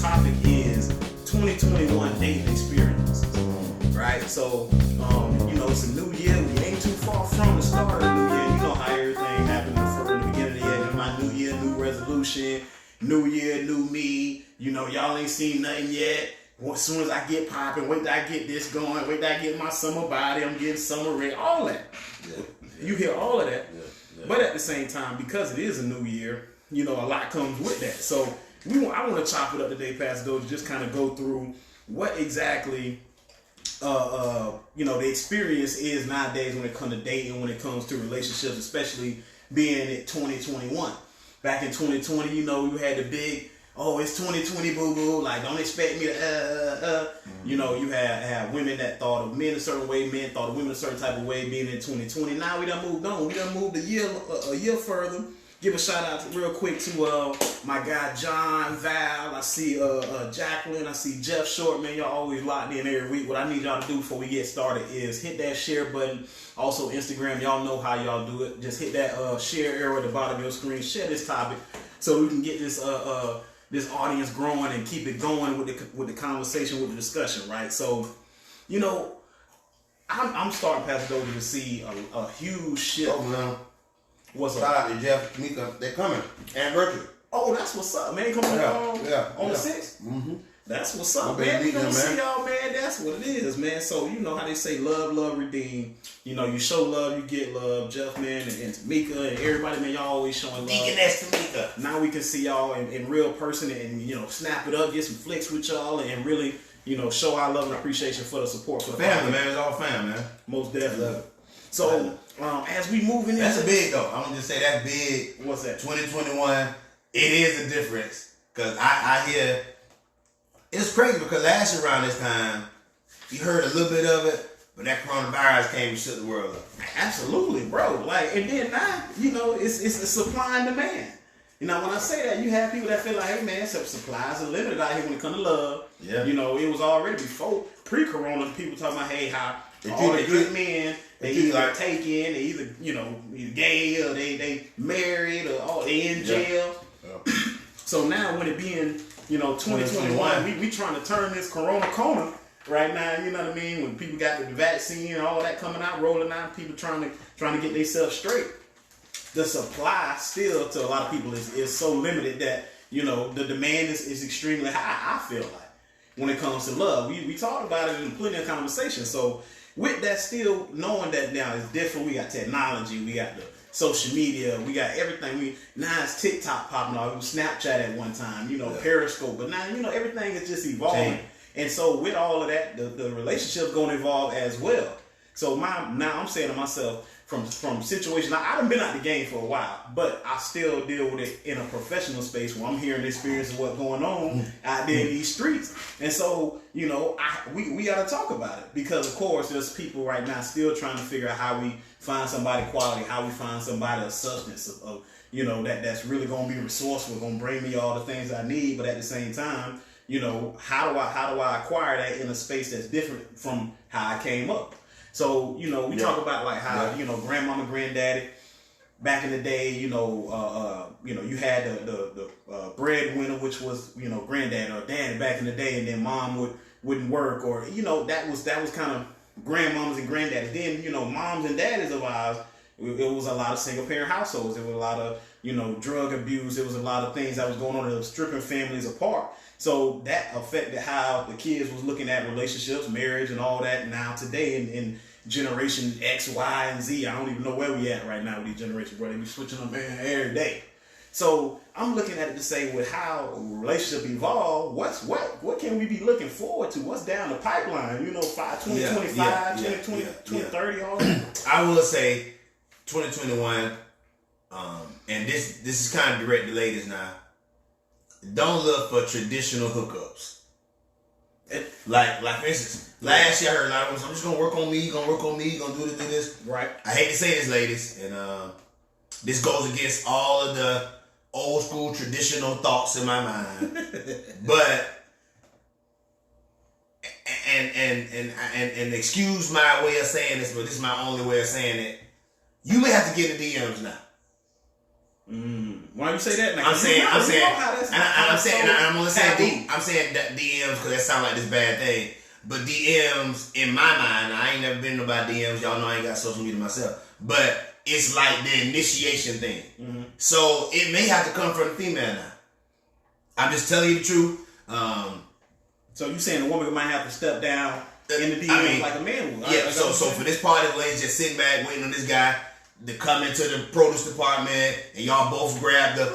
topic is 2021 dating experiences, right? So, it's a new year. We ain't too far from the start of the new year. You know how everything happened in the beginning of the year. My new year, new resolution. New year, new me. Y'all ain't seen nothing yet. As soon as I get popping, wait till I get this going. Wait till I get my summer body. I'm getting summer ready. All that. Yeah. You hear all of that. Yeah. But at the same time, because it is a new year, a lot comes with that. So I want to chop it up today, Pastor Dozier, just kind of go through what exactly the experience is nowadays when it comes to dating, when it comes to relationships, especially being at 2021. Back in 2020, you had the big, it's 2020, boo-boo, like, don't expect me to, You had women that thought of men a certain way, men thought of women a certain type of way being in 2020. Now we done moved on. We done moved a year further. Give a shout out real quick to my guy John, Val. I see Jacqueline. I see Jeff Short. Man, y'all always locked in every week. What I need y'all to do before we get started is hit that share button. Also Instagram, y'all know how y'all do it. Just hit that share arrow at the bottom of your screen. Share this topic so we can get this this audience growing and keep it going with the conversation, with the discussion, right? So, I'm starting, Pastor Dozier, to see a huge shift. Oh man. What's up? Shout out to Jeff, Mika. They're coming. Anniversary. Oh, that's what's up, man. Coming on the 6th? Mm-hmm. That's what's up, man. We gonna see y'all, man. That's what it is, man. So, you know how they say love, redeem. You show love, you get love. Jeff, man, and Tamika and everybody, man, y'all always showing love. Deaconess Tamika. Now we can see y'all in real person and, snap it up, get some flicks with y'all and really, show our love and appreciation for the support. For the family, man. It's all family, man. Most definitely. So, as we move in, that's a big though. I'm gonna just say that's big. What's that? 2021. It is a difference because I hear it's crazy because last year around this time you heard a little bit of it, but that coronavirus came and shook the world up. Absolutely, bro. And then now it's a supply and demand. When I say that, you have people that feel like, hey man, supplies are limited out here when it comes to love. Yeah. It was already before pre-corona. People talking about how all the good men. They either taken, they either gay or they married or they in jail. Yeah. So now when it being 2021, we trying to turn this corona corner right now. You know what I mean? When people got the vaccine and all that coming out, rolling out, people trying to get themselves straight. The supply still to a lot of people is so limited that the demand is extremely high. I feel like when it comes to love, we talked about it in plenty of conversations. So. With that, still knowing that now it's different. We got technology, we got the social media, we got everything. Now it's TikTok popping off. It was Snapchat at one time, Periscope. But now everything is just evolving. And so with all of that, the relationship's going to evolve as well. So now I'm saying to myself, from situation, I done been out the game for a while, but I still deal with it in a professional space where I'm hearing the experience of what's going on out there in these streets. And so, we got to talk about it because, of course, there's people right now still trying to figure out how we find somebody quality, how we find somebody of substance, of that's really going to be resourceful, going to bring me all the things I need. But at the same time, how do I acquire that in a space that's different from how I came up? So, we talk about like how, grandmama, granddaddy, back in the day, you had the breadwinner, which was, granddad or daddy back in the day, and then mom wouldn't work, or, that was kind of grandmamas and granddaddies. Then, moms and daddies of ours, it was a lot of single parent households. There was a lot of, drug abuse. There was a lot of things that was going on that was stripping families apart. So that affected how the kids was looking at relationships, marriage, and all that. Now today in generation X, Y, and Z, I don't even know where we at right now with these generations, bro. They be switching them every day. So I'm looking at it to say with how a relationship evolve, what can we be looking forward to? What's down the pipeline? 2025, 2030, all that. I will say 2021, and this is kind of direct to ladies now. Don't look for traditional hookups. Like for instance, last year I heard a lot of them, I'm just gonna work on me, gonna do this. Right. I hate to say this, ladies, and this goes against all of the old school traditional thoughts in my mind. But and excuse my way of saying this, but this is my only way of saying it. You may have to get the DMs now. Why you say that? Now, I'm saying that DMs because that sounds like this bad thing. But DMs, in my mind, I ain't never been about DMs. Y'all know I ain't got social media myself. But it's like the initiation thing. Mm-hmm. So it may have to come from the female now. I'm just telling you the truth. So you saying a woman might have to step down in the DM like a man would? Yeah. So for this party, ladies just sitting back waiting on this guy to come into the produce department, and y'all both grab the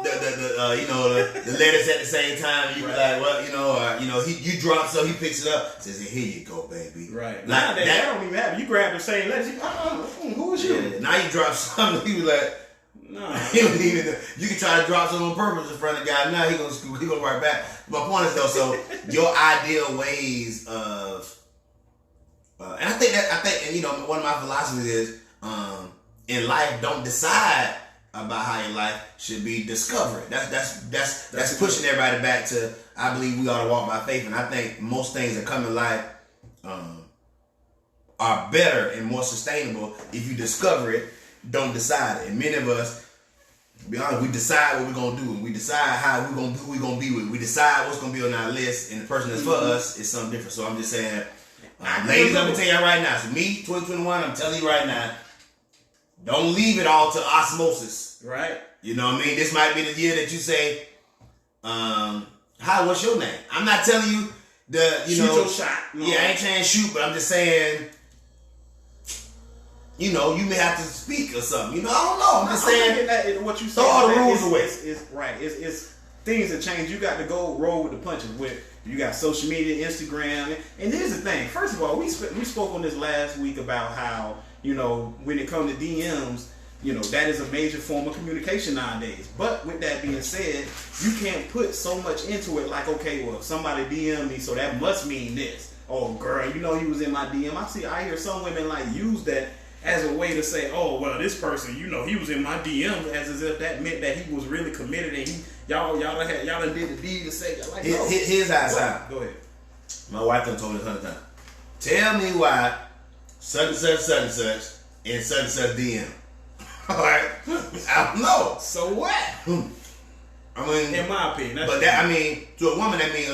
lettuce at the same time. And you be like, well, you drop something, he picks it up, says, here you go, baby. Right. Now that don't even happen. You grab the same lettuce. Who is you? Yeah, now you drop something. He was like, no. He don't even. You can try to drop something on purpose in front of the guy. Now he gonna right back. My point is though, so your ideal ways of, and I think one of my philosophies is, in life, don't decide about how your life should be discovered. That's pushing everybody back to, I believe we ought to walk by faith, and I think most things that come in life are better and more sustainable if you discover it, don't decide it. And many of us, to be honest, we decide what we're gonna do, and we decide how we're gonna who we're gonna be with. We decide what's gonna be on our list, and the person that's for us is something different. So I'm just saying, ladies, I'm gonna tell you right now. So me, 2021, I'm telling you right now. Don't leave it all to osmosis. Right. You know what I mean? This might be the year that you say, what's your name? I'm not telling you shoot your shot. No. Yeah, I ain't trying to shoot, but I'm just saying, you may have to speak or something. I don't know. I'm just saying, that, what you throw all the rules away. It's right. It's things that change. You got to go roll with the punches. You got social media, Instagram. And here's the thing. First of all, we spoke on this last week about how, when it comes to DMs, that is a major form of communication nowadays. But with that being said, you can't put so much into it like, okay, well, somebody DM me, so that must mean this. Oh, girl, he was in my DM. I hear some women use that as a way to say, oh, well, this person, he was in my DM, as if that meant that he was really committed and y'all done did the deed to say that. Here's how it sounds. Go ahead. My wife done told me 100 times. Tell me why such and such in such and such DM. All right, I don't know. So what? I mean, in my opinion, to a woman that means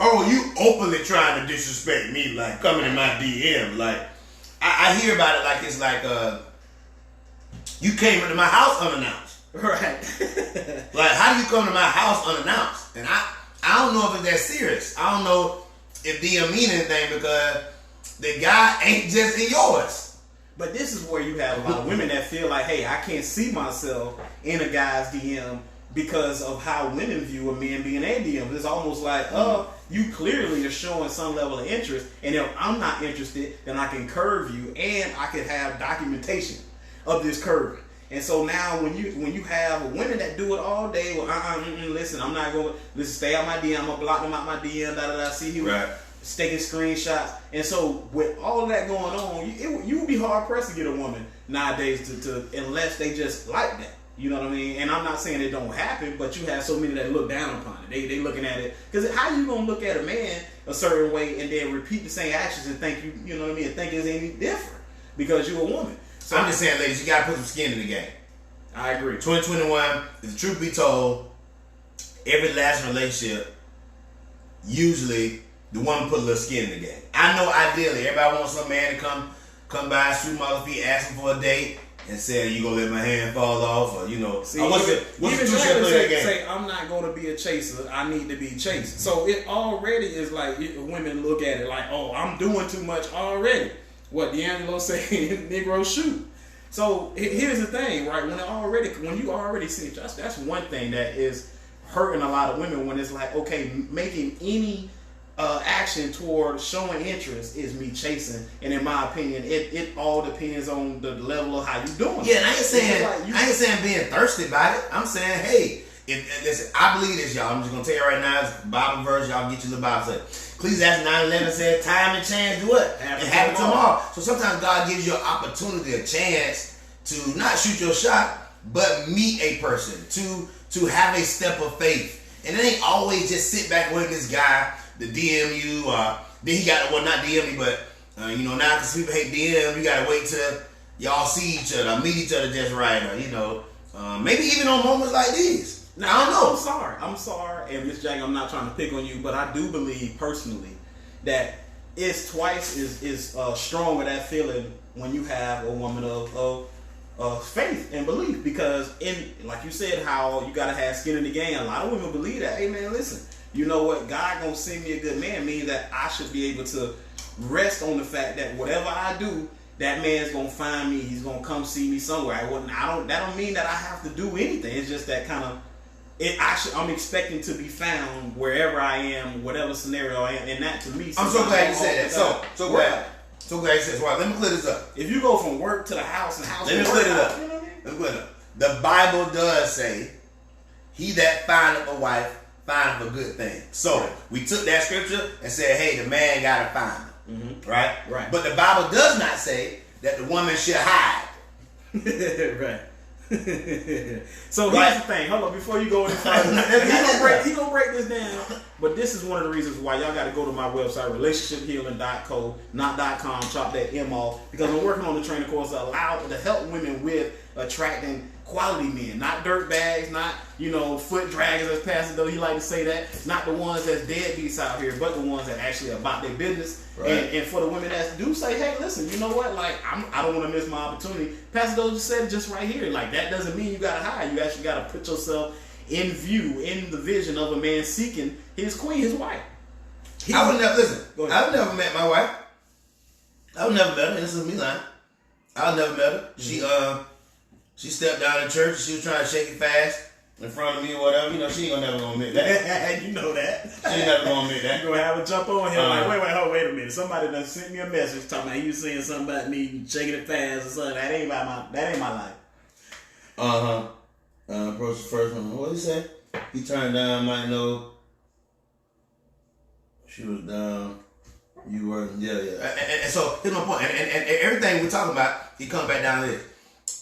oh, you openly trying to disrespect me, coming in my DM, I hear about it like it's you came into my house unannounced. Right. How do you come to my house unannounced? And I don't know if it's that serious. I don't know if DM mean anything because the guy ain't just in yours. But this is where you have a lot of women that feel like, hey, I can't see myself in a guy's DM because of how women view a man being a DM. It's almost like, you clearly are showing some level of interest, and if I'm not interested, then I can curve you, and I can have documentation of this curving. And so now when you have women that do it all day, listen, I'm not going to stay out my DM, I'm going to block them out my DM, see you. Right. Taking screenshots, and so with all of that going on, you would be hard pressed to get a woman nowadays to unless they just like that. You know what I mean? And I'm not saying it don't happen, but you have so many that look down upon it. They looking at it because how you gonna look at a man a certain way and then repeat the same actions and think you know what I mean? And think it's any different because you're a woman. So I'm just saying, ladies, you gotta put some skin in the game. I agree. 2021, if the truth be told, every last relationship usually. The woman put a little skin in the game. I know ideally everybody wants some man to come by, shoot my feet, ask him for a date, and say, you gonna let my hand fall off, or what's the say I'm not gonna be a chaser, I need to be chased. So it already is like women look at it like, oh, I'm doing too much already. What D'Angelo say, Negro shoot. So here's the thing, right? When you already see, that's one thing that is hurting a lot of women when it's like, okay, making any action toward showing interest is me chasing, and in my opinion, it all depends on the level of how you doing. Yeah, and I ain't saying being thirsty about it. I'm saying, hey, listen, I believe this, y'all. I'm just gonna tell you right now, it's Bible verse. Y'all get your little Bible. Say, Ecclesiastes 9:11 said, "Time and chance do what? It happen tomorrow." So sometimes God gives you an opportunity, a chance to not shoot your shot, but meet a person, to have a step of faith, and it ain't always just sit back with this guy. The DM you, then he got not DM me, but now because people hate DM, you gotta wait till y'all see each other, meet each other just right, or Maybe even on moments like these. Now, I don't know. I'm sorry. And Miss Jack, I'm not trying to pick on you, but I do believe personally that it's twice as strong with that feeling when you have a woman of faith and belief. Because like you said, how you gotta have skin in the game. A lot of women believe that. Hey man, listen, you know what? God gonna send me a good man means that I should be able to rest on the fact that whatever I do, that man's gonna find me. He's gonna come see me somewhere. That don't mean that I have to do anything. It's just that kind of. I'm expecting to be found wherever I am, whatever scenario I am, and that to me. I'm so glad you said that. So glad you said that. Well, let me clear this up. If you go from work to the house and house, let me clear it up. You know what I mean? Let me clear it up. The Bible does say, "He that findeth a wife findeth a good thing." So we took that scripture and said, "Hey, the man gotta find her." Mm-hmm. Right. But the Bible does not say that the woman should hide. Right. So here's the thing. Hold on, before you go any further, he gonna break this down. But this is one of the reasons why y'all got to go to my website, relationshiphealing.co, not .com. Chop that M off, because I'm working on the training course to help women with attracting quality men, not dirt bags, not foot draggers as Pastor Dozier, he like to say that, not the ones that's deadbeats out here, but the ones that actually about their business. Right. And for the women that do say, hey, listen, you know what? Like I don't want to miss my opportunity. Pastor Dozier said it just right here. Like that doesn't mean you gotta hide. You actually gotta put yourself in view, in the vision of a man seeking his queen, his wife. I would never met my wife. I would never met her. This is me lying. I would never met her. Mm-hmm. She stepped down in church and she was trying to shake it fast in front of me or whatever. She ain't never gonna admit that. You know that. She ain't never gonna admit that. You gonna have a jump on him like, wait a minute. Somebody done sent me a message talking about you saying something about me shaking it fast or something. That ain't my life. Approach the first one. What did he say? He turned down, might know. She was down. You were, yeah. And so here's my point. And everything we're talking about, he comes back down to this.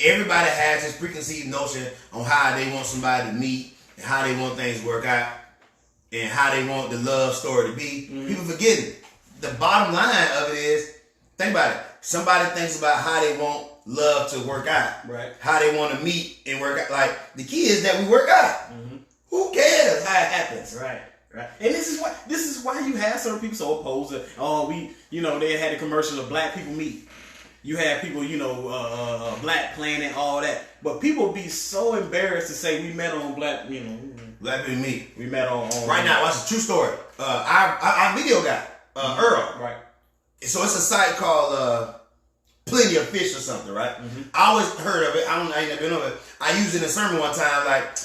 Everybody has this preconceived notion on how they want somebody to meet and how they want things to work out and how they want the love story to be. Mm-hmm. People forgetting. The bottom line of it is, think about it. Somebody thinks about how they want love to work out. Right. How they want to meet and work out. Like, the key is that we work out. Mm-hmm. Who cares how it happens? Right. And this is why you have certain people so opposed to, they had a commercial of black people meet. You have people, Black Planet, all that. But people be so embarrassed to say we met on Black people meet. We met on right now, watch a true story. Our video guy, Earl. Right. So it's a site called Plenty of Fish or something, right? Mm-hmm. I always heard of it. I ain't never been over it. I used it in a sermon one time, like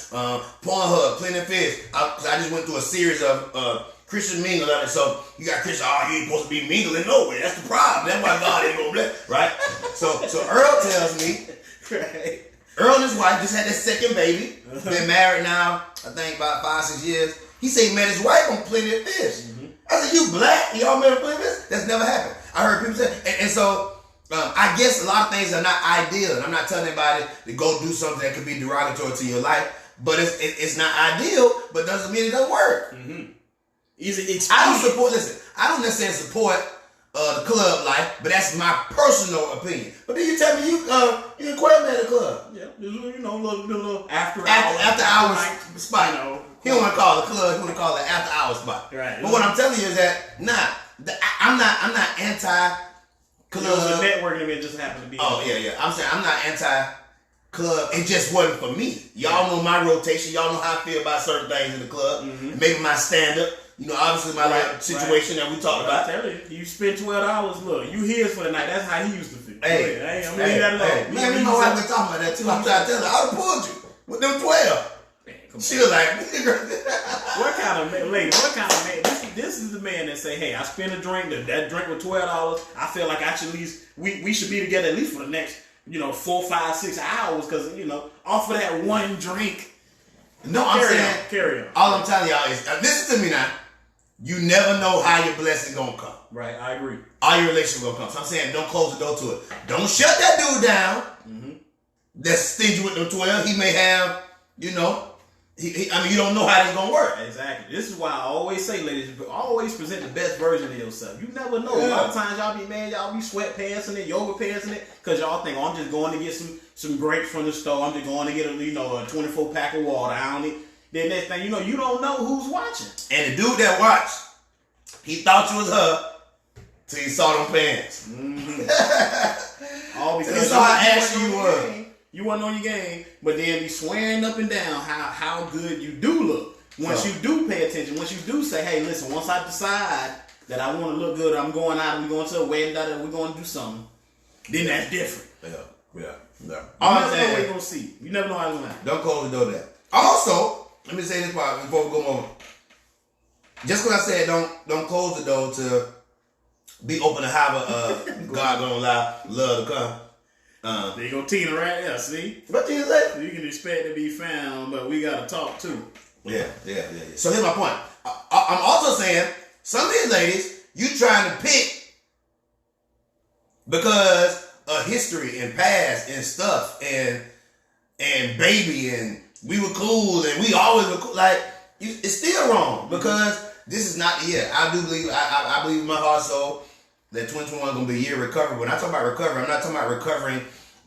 Pornhub, Plenty of Fish. I just went through a series of Christian mingle. So you got Christian, you ain't supposed to be mingling nowhere. That's the problem. That's why God ain't gonna bless, right? So Earl tells me, right. Earl and his wife just had their second baby. Been married now, I think about 5-6 years. He said he met his wife on Plenty of Fish. Mm-hmm. I said, you black? Y'all met on Plenty of Fish? That's never happened. I heard people say, and so I guess a lot of things are not ideal. And I'm not telling anybody to go do something that could be derogatory to your life, but it's not ideal, but doesn't mean it doesn't work. Mm-hmm. I don't necessarily support the club life, but that's my personal opinion. But then you tell me you inquire at the club. Yeah, little after hours spot. He don't want to call it a club. He want to call it an after hours spot. Right. But what I'm telling you is that I'm not anti club. The networking event just happened to be. Oh yeah. I'm saying I'm not anti club. It just wasn't for me. Y'all know my rotation. Y'all know how I feel about certain things in the club. Mm-hmm. Maybe my stand up. Obviously my life situation that we talked about. I tell you spent $12. Look, you his for the night. That's how he used to feel. Hey, I'm leave that alone. Man, my wife been talking about that too. I'm trying to tell her, I would have pulled you with them 12. Man, she was like, what kind of man? This is the man that say, hey, I spent a drink. That drink was $12. I feel like I should at least we should be together at least for the next 4, 5, 6 hours because off of that one drink. No, I'm saying carry on. All I'm telling y'all is listen to me now. You never know how your blessing gonna come. Right, I agree. All your relationship gonna come. So I'm saying don't close the door to it. Don't shut that dude down. Mm-hmm. That's stingy with them 12. He may have, I mean, you don't know how it's gonna work. Exactly. This is why I always say, ladies, always present the best version of yourself. You never know. A lot of times y'all be sweatpants in it, yoga pants in it, because y'all think, oh, I'm just going to get some grapes from the store. I'm just going to get a 24 pack of water. I don't need. Then next thing you know, you don't know who's watching. And the dude that watched, he thought you was her till he saw them pants. Mm-hmm. All because he saw how ashy you were. You wasn't on your game, but then be swearing up and down how good you do look. Once you do pay attention, once you do say, hey, listen, once I decide that I want to look good, I'm going out and we're going to a wedding, we're going to do something, then that's different. Yeah. You never know what you're going to see. You never know how it's going to happen. Don't close the door there. Also, let me say this part before we go on. Just because I said don't close the door to be open to have a God gonna allow love to come. There you go, Tina, right there. See, what Tina say? You can expect to be found, but we gotta talk too. Yeah. So here's my point. I'm also saying some of these ladies you trying to pick because of history and past and stuff and baby and we were cool and we always were cool. Like it's still wrong because this is not the year. I do believe I believe in my heart and soul that 2021 is gonna be a year of recovery. When I talk about recovery, I'm not talking about recovering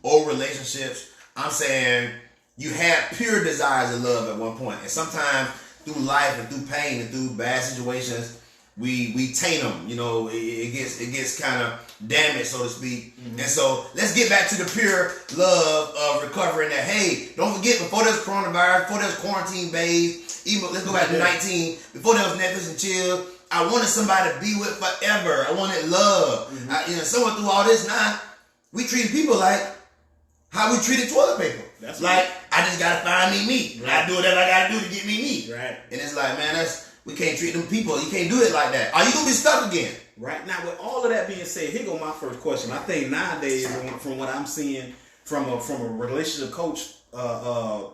old relationships. I'm saying you had pure desires of love at one point, and sometimes through life and through pain and through bad situations, we taint them. You know, it gets kind of damaged, so to speak. Mm-hmm. And so let's get back to the pure love of recovering. That hey, don't forget before there's coronavirus, before there's quarantine babe, even let's go back to 19. Before there was Netflix and chill. I wanted somebody to be with forever. I wanted love. Mm-hmm. Someone through all this now, we treat people like how we treated toilet paper. That's like, right. I just gotta find me. Right. I do whatever I gotta do to get me. Right. And it's like, man, we can't treat them people. You can't do it like that. Are you gonna be stuck again? Right. Now, with all of that being said, here go my first question. I think nowadays, from what I'm seeing from a relationship coach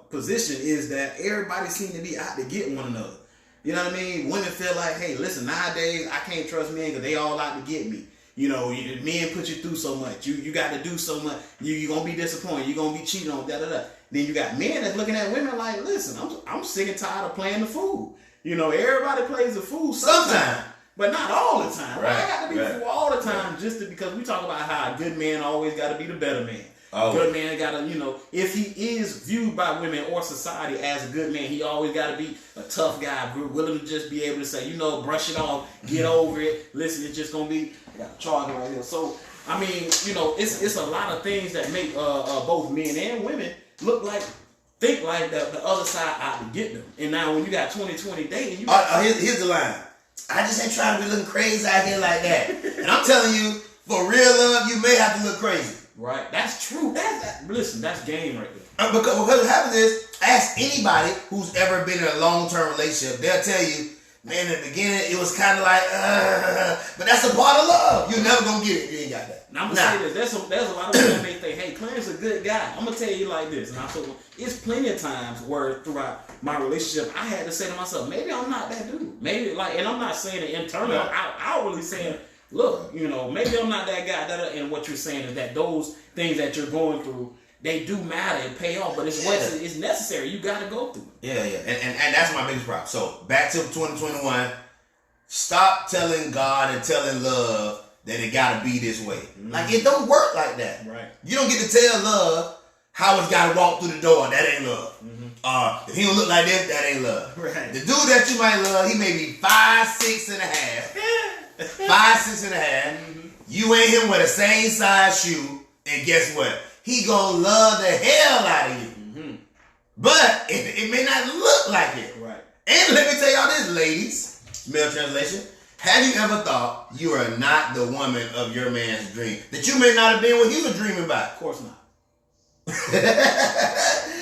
position, is that everybody seems to be out to get one another. You know what I mean? Women feel like, hey, listen, nowadays I can't trust men because they all out to get me. You know, men put you through so much. You got to do so much. You're going to be disappointed. You're going to be cheating on, da-da-da. Then you got men that's looking at women like, listen, I'm sick and tired of playing the fool. You know, everybody plays the fool sometimes. But not all the time. Right. I got to be the fool all the time because we talk about how a good man always got to be the better man. Good man got to, if he is viewed by women or society as a good man, he always got to be a tough guy, willing to just be able to say, brush it off, get over it. Listen, it's just going to be, I got a charger right here. So, I mean, it's a lot of things that make both men and women think like the other side out to get them. And now when you got 2020 dating, here's the line. I just ain't trying to be looking crazy out here like that. And I'm telling you, for real love, you may have to look crazy. Right, that's true. Listen, that's game right there. Because what happens is, ask anybody who's ever been in a long-term relationship. They'll tell you, man, in the beginning, it was kind of like, but that's a part of love. You're never going to get it. You ain't got that. Now, I'm going to say this. There's a lot of women that think, hey, Clarence is a good guy. I'm going to tell you like this. And it's plenty of times where throughout my relationship, I had to say to myself, maybe I'm not that dude. Maybe, and I'm not saying it internally. I'm outwardly saying, look, maybe I'm not that guy. And what you're saying is that those things that you're going through, they do matter and pay off, but it's necessary. You got to go through it. Yeah. And that's my biggest problem. So back to 2021, stop telling God and telling love that it got to be this way. Mm-hmm. Like, it don't work like that. Right. You don't get to tell love how it's got to walk through the door. That ain't love. Mm-hmm. If he don't look like this, that ain't love. Right. The dude that you might love, he may be 5'6" and a half. 5'6" and a half. Mm-hmm. You ain't him with the same size shoe, and guess what? He gonna love the hell out of you. Mm-hmm. But it may not look like it. Right. And let me tell y'all this, ladies, male translation. Have you ever thought you are not the woman of your man's dream? That you may not have been what he was dreaming about? Of course not.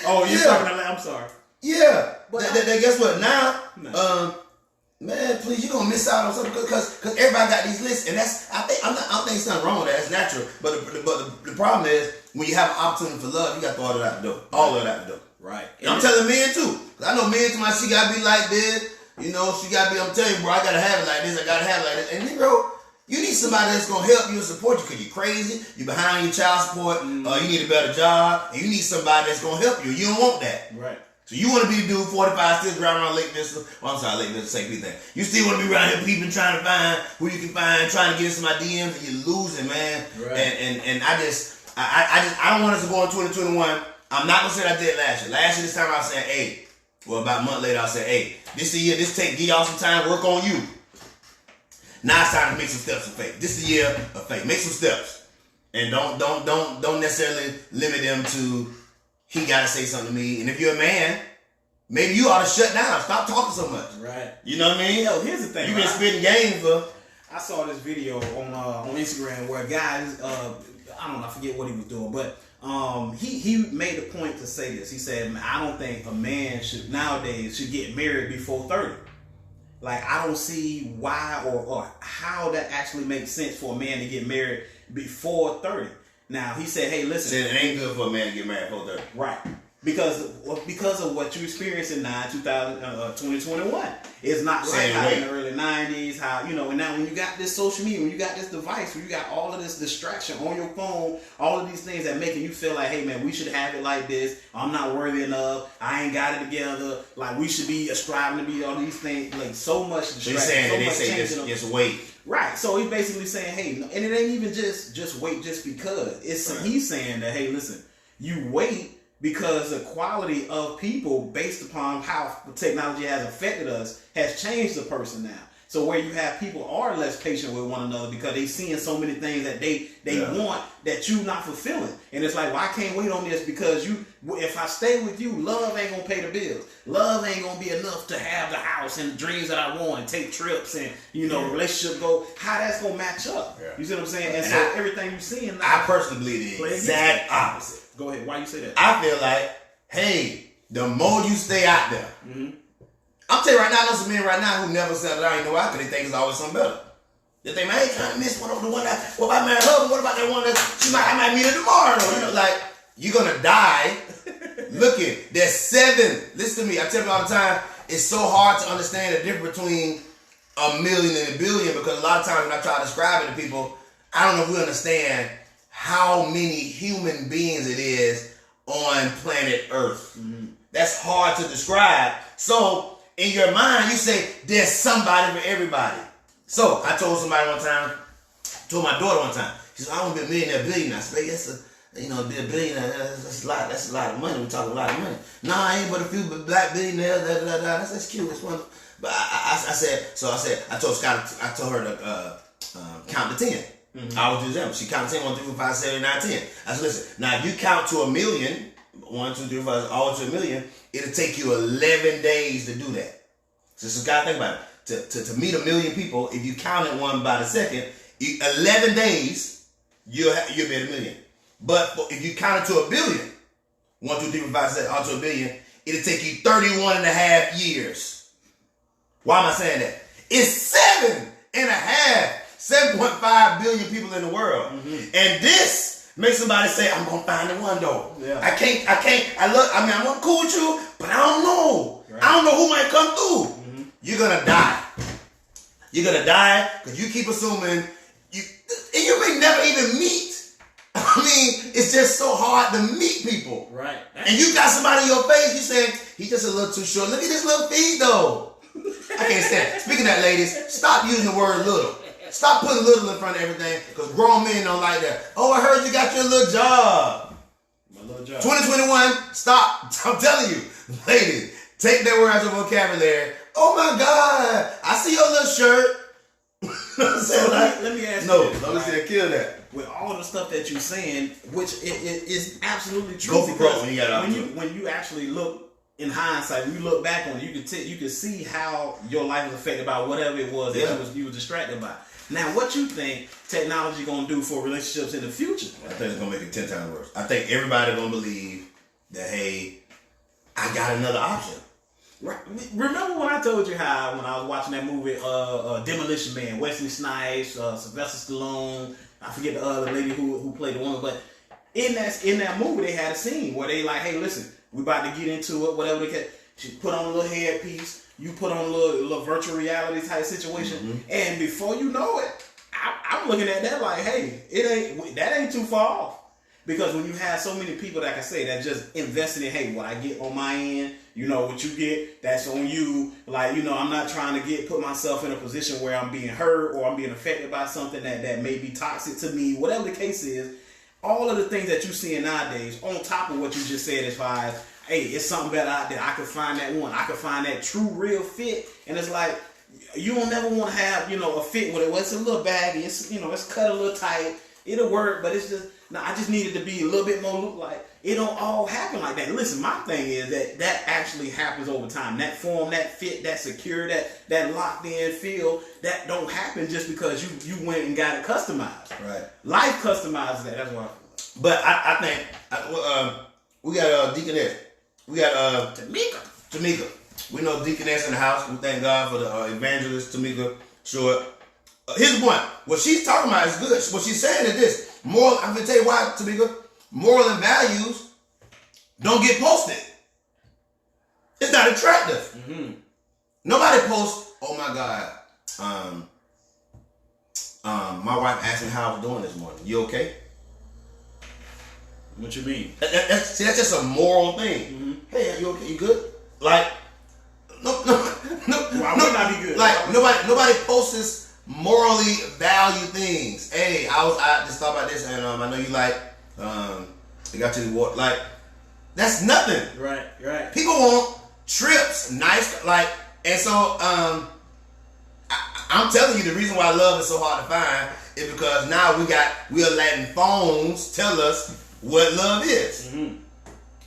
Oh, you're talking about, I'm sorry. Yeah. But guess what? Now, man, please, you're gonna miss out on something because everybody got these lists, and I don't think something wrong with that. It's natural, but the problem is when you have an opportunity for love, you got to throw all of that out the door. All of that out the door. Right. And I'm telling men too, because I know men to my she gotta be like this. She gotta be. I'm telling you, bro, I gotta have it like this. I gotta have it like this. And then, bro, you need somebody that's gonna help you and support you because you're crazy. You're behind your child support. You need a better job, and you need somebody that's gonna help you. You don't want that. Right. So you want to be the dude 45 still driving around Lake Vista? Well, I'm sorry, Lake Vista, St. Pete thing. You still want to be around here peeping, trying to find who you can find, trying to get into my DMs, and you're losing, man. Right. And I don't want us to go in 2021. I'm not gonna say that I did last year. Last year, this time I was saying, hey. Well, about a month later, I said, hey, this is the year. Give y'all some time, work on you. Now it's time to make some steps of faith. This is the year of faith. Make some steps, and don't necessarily limit them to he got to say something to me. And if you're a man, maybe you ought to shut down. Stop talking so much. Right. You know what I mean? Yo, here's the thing. You've been spitting games for. I saw this video on Instagram where a guy, I don't know, I forget what he was doing, but he made a point to say this. He said, I don't think a man nowadays should get married before 30. Like, I don't see why or how that actually makes sense for a man to get married before 30. Now, he said, hey, listen. Said it ain't good for a man to get married before 30. Right. Because of what you experienced in 2021. It's not like how in the early 90s, how, and now when you got this social media, when you got this device, when you got all of this distraction on your phone, all of these things that making you feel like, hey man, we should have it like this. I'm not worthy enough. I ain't got it together. Like we should be striving to be all these things. Like so much distraction. So they say just wait. Right. So he's basically saying, hey, and it ain't even just wait just because. He's saying that, hey, listen, you wait because the quality of people based upon how technology has affected us has changed the person now. So where you have people are less patient with one another because they seeing so many things that they want that you not fulfilling. And it's like, well, I can't wait on this because if I stay with you, love ain't gonna pay the bills. Love ain't gonna be enough to have the house and the dreams that I want and take trips and relationship go. How that's gonna match up? Yeah. You see what I'm saying? And so everything you're seeing now, I personally believe the exact opposite. Go ahead. Why you say that? I feel like, hey, the more you stay out there, I'm telling you right now, I know some men right now who never settled down. You know why? Because they think it's always something better. They think, man, I ain't trying to miss one over the one that, what if I marry her? What about that one that I might meet her tomorrow? Like, you're going to die looking. There's 7. Listen to me. I tell you all the time, it's so hard to understand the difference between a million and a billion because a lot of times when I try to describe it to people, I don't know if we understand how many human beings it is on planet Earth. That's hard to describe. So, in your mind, you say, there's somebody for everybody. So, I told somebody one time, told my daughter one time, she said, I want to be a millionaire, billionaire. I said, yes, be a billionaire, that's a lot of money. We're talking a lot of money. No, I ain't but a few black billionaires, That's cute, that's wonderful. But I told Scott, I told her to count to 10. I always do that. She counted 10, 1, 2, 3, 4, 5, 6, 7, 8, 9, 10. I said, listen, now if you count to 1 million, 1, 2, 3, 4, 5, all to 1 million, it'll take you 11 days to do that. So gotta think about it. To meet 1 million people, if you count it one by the second, 11 days, you'll be at 1 million. But if you count it to 1 billion, 1, 2, 3, 4, 5, 6, all to 1 billion, it'll take you 31 and a half years. Why am I saying that? It's 7.5 billion people in the world. And this makes somebody say, I'm going to find the one though. Yeah. I'm cool with you, but I don't know. Right. I don't know who might come through. You're going to die. You're going to die because you keep assuming you may never even meet. I mean, it's just so hard to meet people. Right. And you got somebody in your face, you saying, he's just a little too short. Look at this little feet though. I can't stand it. Speaking of that, ladies, stop using the word little. Stop putting little in front of everything because grown men don't like that. Oh, I heard you got your little job. My little job. 2021, stop. I'm telling you, ladies, take that word as a vocabulary. Oh my God, I see your little shirt. Let me ask you. No, let me say kill that. With all the stuff that you're saying, which it is absolutely true. Go for broke when you actually look in hindsight, when you look back on it, you can see how your life was affected by whatever it was that you were distracted by. Now, what you think technology gonna do for relationships in the future? I think it's gonna make it 10 times worse. I think everybody gonna believe that, hey, I got another option. Right. Remember when I told you how when I was watching that movie, Demolition Man, Wesley Snipes, Sylvester Stallone, I forget the other lady who played the woman, but in that movie they had a scene where they like, hey, listen, we about to get into it, whatever they can. She put on a little headpiece. You put on a little virtual reality type situation, and before you know it, I'm looking at that like, hey, that ain't too far off. Because when you have so many people that can say that just investing in, hey, what I get on my end, you know, what you get, that's on you. Like, you know, I'm not trying to put myself in a position where I'm being hurt or I'm being affected by something that may be toxic to me. Whatever the case is, all of the things that you're seeing nowadays, on top of what you just said as far as, hey, it's something better out there. I can find that one. I can find that true, real fit. And it's like, you don't never want to have, you know, a fit with it. Well, it's a little baggy. It's, you know, it's cut a little tight. It'll work, but it's just, no, I just needed to be a little bit more look like. It don't all happen like that. Listen, my thing is that actually happens over time. That form, that fit, that secure, that locked in feel, that don't happen just because you went and got it customized. Right. Life customizes that. That's why. But I think we got Deaconess. We got Tamika. We know Deaconess in the house. We thank God for the evangelist Tamika Short. Here's the point. What she's talking about is good. What she's saying is this. Moral. I'm gonna tell you why, Tamika. Moral and values don't get posted. It's not attractive. Mm-hmm. Nobody posts, oh my God, my wife asked me how I was doing this morning. You okay? What you mean? That's just a moral thing. Mm-hmm. Hey, you okay? You good? Like, no. Why would not be good? Like, nobody posts this morally valued things. Hey, I just thought about this, and I know you like, I got you the water. Like, that's nothing. Right. People want trips, nice, like, and so I'm telling you, the reason why love is so hard to find is because now we are letting phones tell us what love is. Mm-hmm.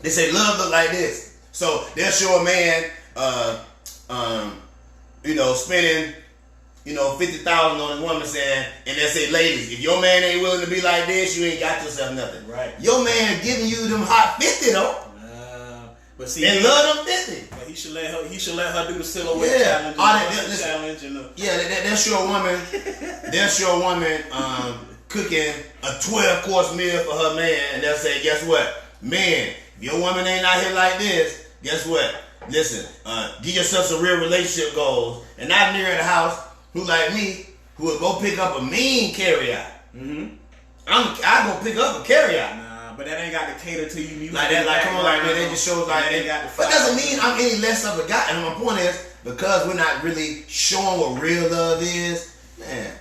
They say love look like this. So they'll show a man, spending, $50,000 on his woman, saying, and they'll say, ladies, if your man ain't willing to be like this, you ain't got yourself nothing. Right. Your man giving you them hot 50 though. But see, and love them 50. But he should let her do the silhouette challenge. They'll show a woman cooking a 12-course meal for her man, and they'll say, guess what? Man, if your woman ain't out here like this, guess what? Listen, give yourself some real relationship goals, and not near the house who like me, who will go pick up a mean carryout. Mm-hmm. I go pick up a carryout. But that ain't got to cater to you. Like that, like, come on, like, man, they just shows like that. But doesn't mean I'm any less of a guy. And my point is, because we're not really showing what real love is, man.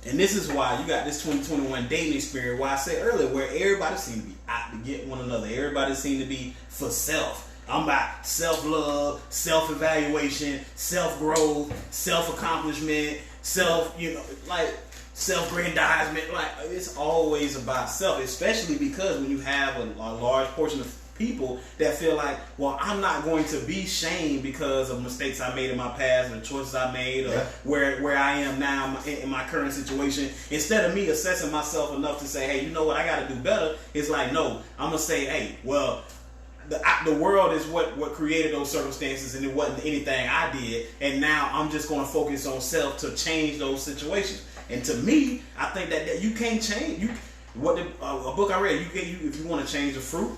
And this is why you got this 2021 dating experience, why I said earlier, where everybody seems to be out to get one another. Everybody seems to be for self. I'm about self-love, self-evaluation, self-growth, self-accomplishment, self-grandizement. Like, it's always about self, especially because when you have a large portion of people that feel like, well, I'm not going to be shamed because of mistakes I made in my past or the choices I made or where I am now in my current situation. Instead of me assessing myself enough to say, hey, you know what, I got to do better, it's like, no, I'm going to say, hey, well, the world is what created those circumstances, and it wasn't anything I did, and now I'm just going to focus on self to change those situations. And to me, I think that you can't change. A book I read, if you want to change the fruit,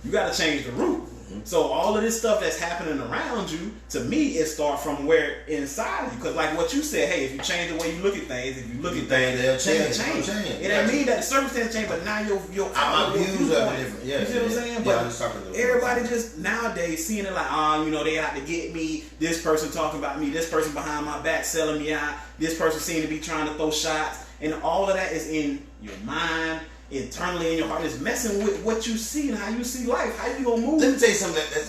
you got to change the root. Mm-hmm. So all of this stuff that's happening around you, to me, it starts from where inside you. Because like what you said, hey, if you change the way you look at things, if you look at things, they'll change. It doesn't mean that the circumstance change, but now your views are different. Yeah, you see what I'm saying? But everybody just nowadays seeing it like, they out to get me. This person talking about me. This person behind my back selling me out. This person seem to be trying to throw shots, and all of that is in your mind. Internally in your heart, is messing with what you see and how you see life. How you gonna move? Let me tell you something that's